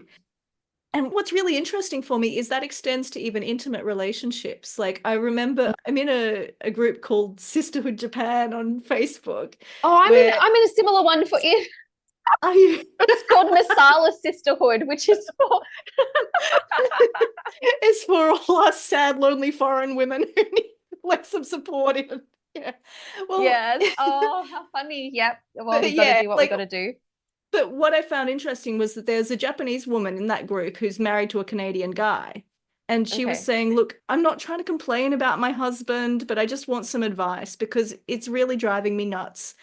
And what's really interesting for me is that extends to even intimate relationships. Like, I remember I'm in a group called Sisterhood Japan on Facebook. Oh, I'm in a similar one for it. It's called Masala Sisterhood, which is for it's for all us sad, lonely foreign women who need like some support in. Yeah. Well, yes. Oh, how funny. Yep. Well, we've got to do what we've got to do. But what I found interesting was that there's a Japanese woman in that group who's married to a Canadian guy. And she was saying, look, I'm not trying to complain about my husband, but I just want some advice because it's really driving me nuts.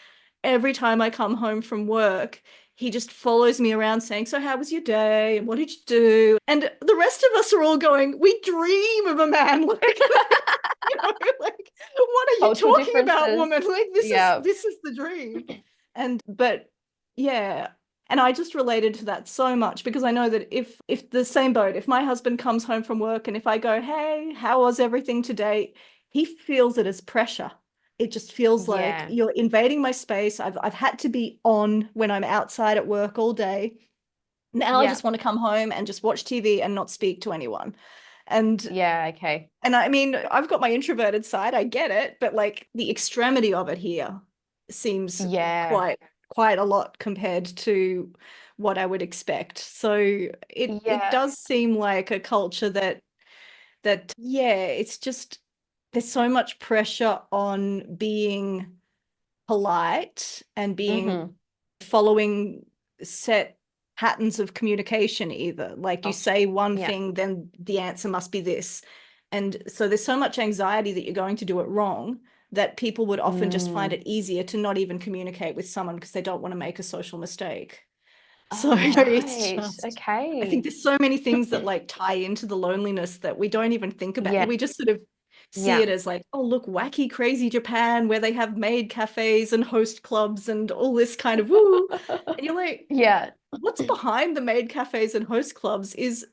Every time I come home from work, he just follows me around saying, so how was your day? And what did you do? And the rest of us are all going, we dream of a man like like, what are you talking about, woman? Like, this is the dream. And I just related to that so much because I know that if the same boat, if my husband comes home from work and if I go, hey, how was everything today? He feels it as pressure. It just feels like you're invading my space. I've had to be on when I'm outside at work all day. Now I just want to come home and just watch TV and not speak to anyone. And Yeah, okay. and I mean, I've got my introverted side, I get it, but like the extremity of it here seems Yeah. quite a lot compared to what I would expect. So it Yeah. does seem like a culture that yeah, it's just there's so much pressure on being polite and being Mm-hmm. following set patterns of communication either. Like you Oh, say one yeah. thing, then the answer must be this. And so there's so much anxiety that you're going to do it wrong that people would often just find Mm. it easier to not even communicate with someone because they don't want to make a social mistake. So Oh, it's right. just, I think Okay. there's so many things that like tie into the loneliness that we don't even think about. Yeah. And we just sort of see Yeah. it as like, oh, look, wacky, crazy Japan, where they have maid cafes and host clubs and all this kind of woo. And you're like, Yeah. what's behind the maid cafes and host clubs is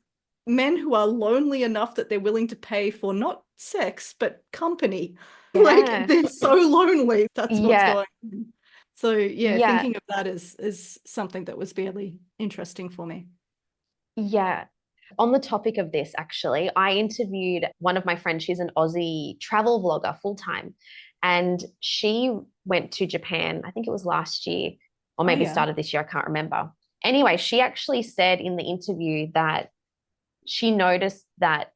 men who are lonely enough that they're willing to pay for not sex, but company. Like Yeah. they're so lonely. That's what's Yeah. going on. So yeah, Yeah. thinking of that is something that was really interesting for me. Yeah. On the topic of this, actually, I interviewed one of my friends. She's an Aussie travel vlogger full time. And she went to Japan, I think it was last year, or Oh maybe yeah. started this year. I can't remember. Anyway, she actually said in the interview that she noticed that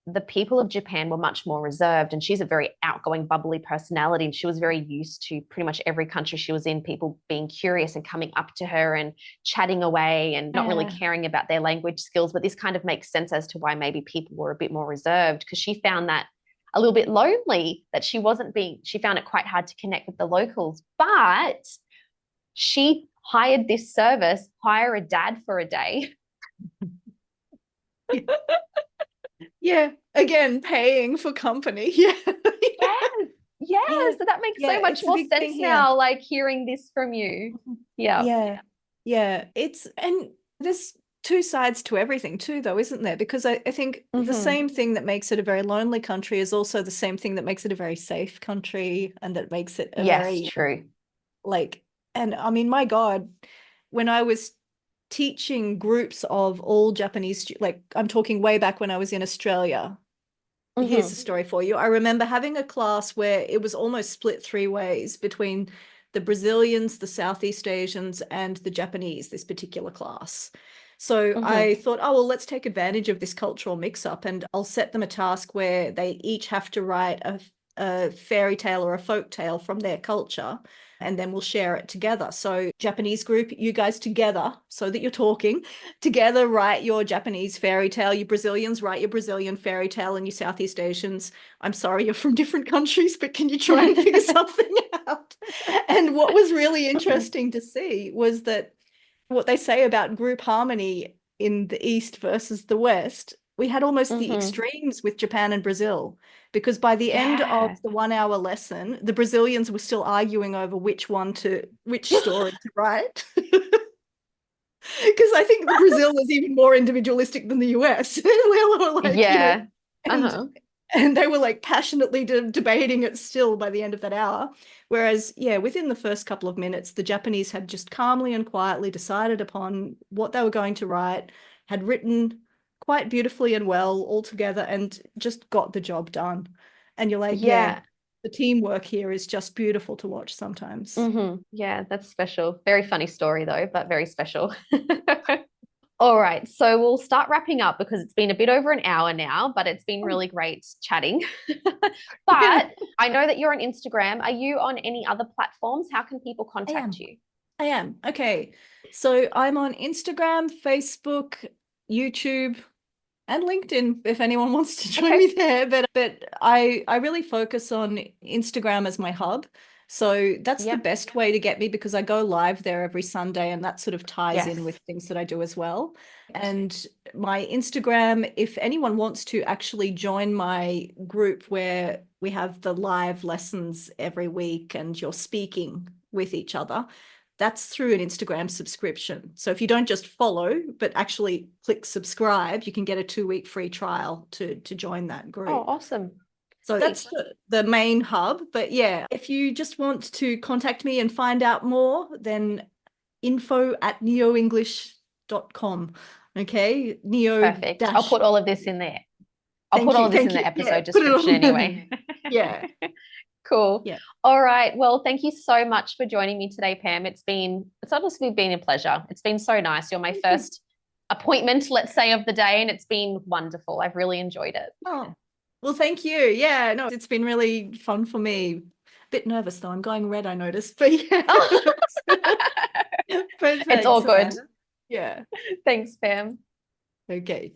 the people of Japan were much more reserved, and she's a very outgoing, bubbly personality. And she was very used to pretty much every country she was in, people being curious and coming up to her and chatting away and not really Yeah. caring about their language skills. But this kind of makes sense as to why maybe people were a bit more reserved, because she found that a little bit lonely, that she wasn't being, she found it quite hard to connect with the locals. But she hired this service, hire a dad for a day. Yeah. Again, paying for company. Yeah. Yes, Yeah. yes. So that makes Yeah. so much It's a more big thing sense here. now, like hearing this from you. Yeah. Yeah. Yeah. It's, and there's two sides to everything too, though, isn't there? Because I think the Mm-hmm. same thing that makes it a very lonely country is also the same thing that makes it a very safe country and that makes it a Yes, very true. like, and I mean, my God, when I was teaching groups of all Japanese, like I'm talking way back when I was in Australia. Here's the Mm-hmm. story for you. I remember having a class where it was almost split three ways between the Brazilians, the Southeast Asians, and the Japanese, this particular class. So Mm-hmm. I thought, oh, well, let's take advantage of this cultural mix up and I'll set them a task where they each have to write a fairy tale or a folk tale from their culture, and then we'll share it together. So, Japanese group, you guys together, so that you're talking together, write your Japanese fairy tale. You Brazilians, write your Brazilian fairy tale, and you Southeast Asians, I'm sorry, you're from different countries, but can you try and figure something out? And what was really interesting to see was that what they say about group harmony in the East versus the West, we had almost the Mm-hmm. extremes with Japan and Brazil, because by the end of Yeah. the 1 hour lesson, the Brazilians were still arguing over which story to write. Because I think Brazil is even more individualistic than the US. We were like, Yeah. and Uh-huh. they were like passionately debating it still by the end of that hour. Whereas, yeah, within the first couple of minutes, the Japanese had just calmly and quietly decided upon what they were going to write, had written quite beautifully and well all together, and just got the job done. And you're like, yeah, Yeah. the teamwork here is just beautiful to watch sometimes. Mm-hmm. Yeah, that's special. Very funny story though, but very special. All right, so we'll start wrapping up because it's been a bit over an hour now, but it's been Oh, really great chatting. yeah, But I know that you're on Instagram. Are you on any other platforms? How can people I contact am. you? I am. Okay. So I'm on Instagram, Facebook, YouTube, and LinkedIn if anyone wants to join Okay. me there. But I really focus on Instagram as my hub. So that's the Yep. best way to get me because I go live there every Sunday and that sort of ties in Yes. with things that I do as well. And my Instagram, if anyone wants to actually join my group where we have the live lessons every week and you're speaking with each other, that's through an Instagram subscription. So if you don't just follow, but actually click subscribe, you can get a 2 week free trial to join that Oh, group. awesome. So Sweet. that's the main hub. But yeah, if you just want to contact me and find out more, then info@neoenglish.com. Okay. Neo Perfect. I'll dash. put all of this in there. I'll Thank put all you. of this Thank in the you. Yeah, episode put it description on. anyway. Yeah. Cool. Yeah. All right. Well, thank you so much for joining me today, Pam. It's honestly been a pleasure. It's been so nice. You're my first appointment, let's say, of the day, and it's been wonderful. I've really enjoyed it. Oh, well, thank you. Yeah, no, it's been really fun for me. Bit nervous though. I'm going red, I noticed. But yeah. Oh. But It's all thanks, good. Amanda. Yeah. Thanks, Pam. Okay.